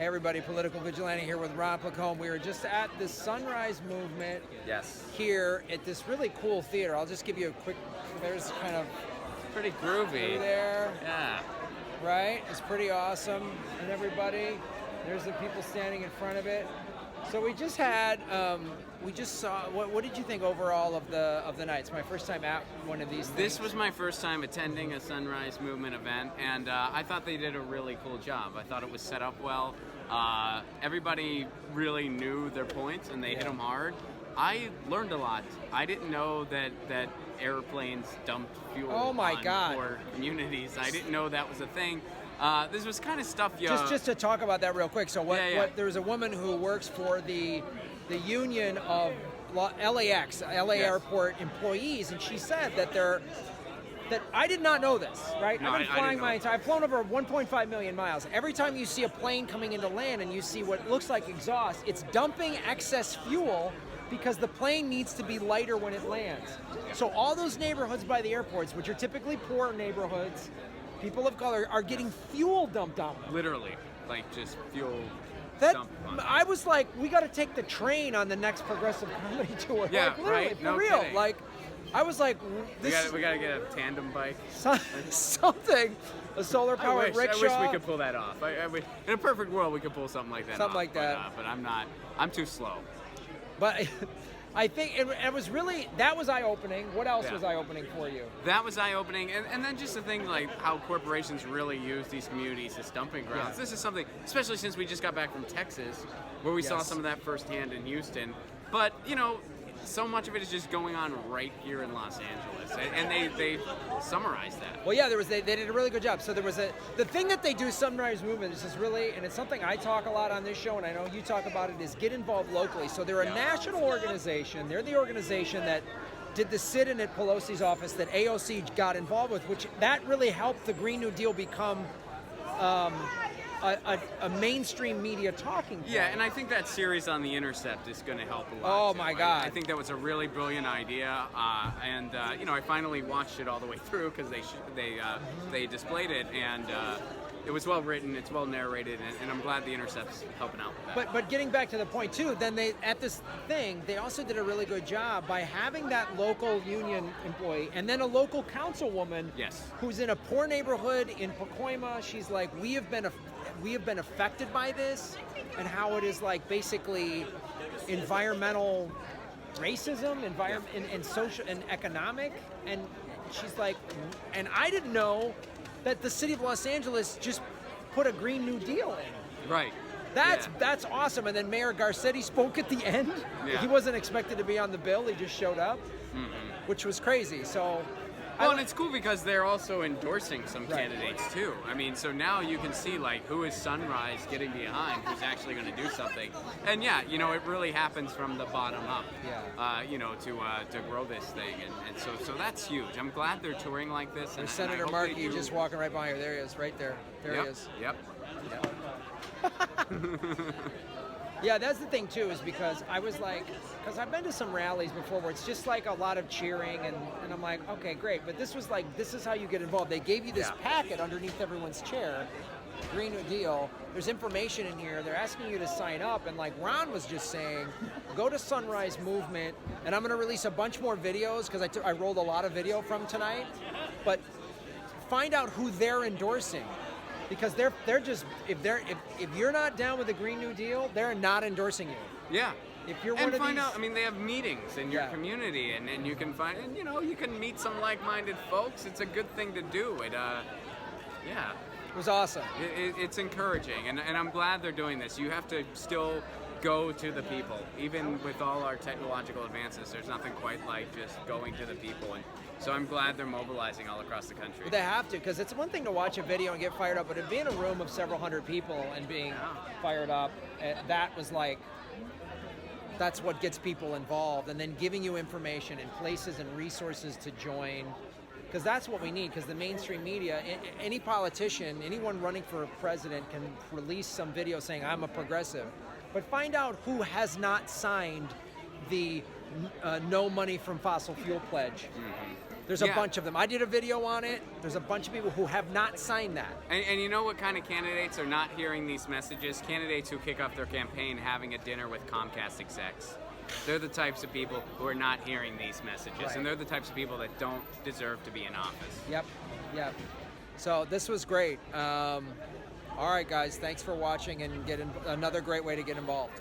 Hey everybody, Political Vigilante here with Ron Placone. We were just at the Sunrise Movement here at this really cool theater. I'll just give you a quick, there's kind of pretty groovy there. Yeah. Right? It's pretty awesome. And everybody, there's the people standing in front of it. So we just had, we just saw, what did you think overall of the night? It's my first time at one of these things. This was my first time attending a Sunrise Movement event, and I thought they did a really cool job. I thought it was set up well. Everybody really knew their points, and they hit them hard. I learned a lot. I didn't know that airplanes dumped fuel on poor communities. I didn't know that was a thing. This was kind of stuff Just to talk about that real quick. So there was a woman who works for the union of LAX, LA Airport employees, and she said that I did not know this, right? No, I've been flying I've flown over 1.5 million miles. Every time you see a plane coming into land and you see what looks like exhaust, it's dumping excess fuel because the plane needs to be lighter when it lands. So all those neighborhoods by the airports, which are typically poor neighborhoods, people of color, are getting fuel dumped on them. Literally, like just fuel dumped on them. I was like, we got to take the train on the next Progressive Comedy Tour. Yeah, like, literally, right? for No real. kidding. Like, I was like, we gotta get a tandem bike. Something. A solar-powered rickshaw. I wish we could pull that off. In a perfect world, we could pull something like that Something off. like that. But I'm not. I'm too slow. But I think it was really, that was eye-opening. What else was eye-opening for you? That was eye-opening, and then just the thing like how corporations really use these communities as dumping grounds. Yeah. This is something, especially since we just got back from Texas, where we saw some of that firsthand in Houston. But so much of it is just going on right here in Los Angeles, and they summarized that. Well, yeah, they did a really good job. So there was the thing that they do, Sunrise Movement, is just really, and it's something I talk a lot on this show, and I know you talk about it, is get involved locally. So they're a national organization. They're the organization that did the sit-in at Pelosi's office that AOC got involved with, which that really helped the Green New Deal become a mainstream media talking point. Yeah, and I think that series on The Intercept is going to help a lot. Oh, too. my God. I think that was a really brilliant idea, and I finally watched it all the way through because they displayed it, and it was well written, it's well narrated, and I'm glad The Intercept's helping out with that. But getting back to the point too, then at this thing, they also did a really good job by having that local union employee and then a local councilwoman who's in a poor neighborhood in Pacoima. She's like, we have been affected by this, and how it is like basically environmental racism, and social and economic, and she's like, and I didn't know that the city of Los Angeles just put a Green New Deal in. Right. That's awesome. And then Mayor Garcetti spoke at the end. Yeah. He wasn't expected to be on the bill. He just showed up, which was crazy. So. Well, and it's cool because they're also endorsing some candidates too. I mean, so now you can see like who is Sunrise getting behind, who's actually going to do something. And it really happens from the bottom up. To grow this thing, and so that's huge. I'm glad they're touring like this. And Senator Markey just walking right by here. There he is, right there. There he is. Yep. Yeah, that's the thing too, is because I was like, because I've been to some rallies before where it's just like a lot of cheering, and I'm like, okay, great, but this was like, this is how you get involved. They gave you this packet underneath everyone's chair, Green New Deal. There's information in here. They're asking you to sign up, and like Ron was just saying, go to Sunrise Movement, and I'm going to release a bunch more videos because I rolled a lot of video from tonight, but find out who they're endorsing. Because they're just, if you're not down with the Green New Deal, they're not endorsing you. Yeah. If you're and one of find these, out. I mean, they have meetings in your community, and you can find, and you can meet some like-minded folks. It's a good thing to do. It was awesome. It's encouraging, and I'm glad they're doing this. You have to still go to the people, even with all our technological advances. There's nothing quite like just going to the people, and so I'm glad they're mobilizing all across the country. They have to, because it's one thing to watch a video and get fired up, but to be in a room of several hundred people and being fired up, that was like, that's what gets people involved, and then giving you information and places and resources to join, because that's what we need, because the mainstream media, any politician, anyone running for president can release some video saying, I'm a progressive, but find out who has not signed the no money from fossil fuel pledge. There's a bunch of them. I did a video on it. There's a bunch of people who have not signed that. And you know what kind of candidates are not hearing these messages? Candidates who kick off their campaign having a dinner with Comcast execs. They're the types of people who are not hearing these messages, Right. and they're the types of people that don't deserve to be in office. Yep. So this was great. All right, guys, thanks for watching, and another great way to get involved.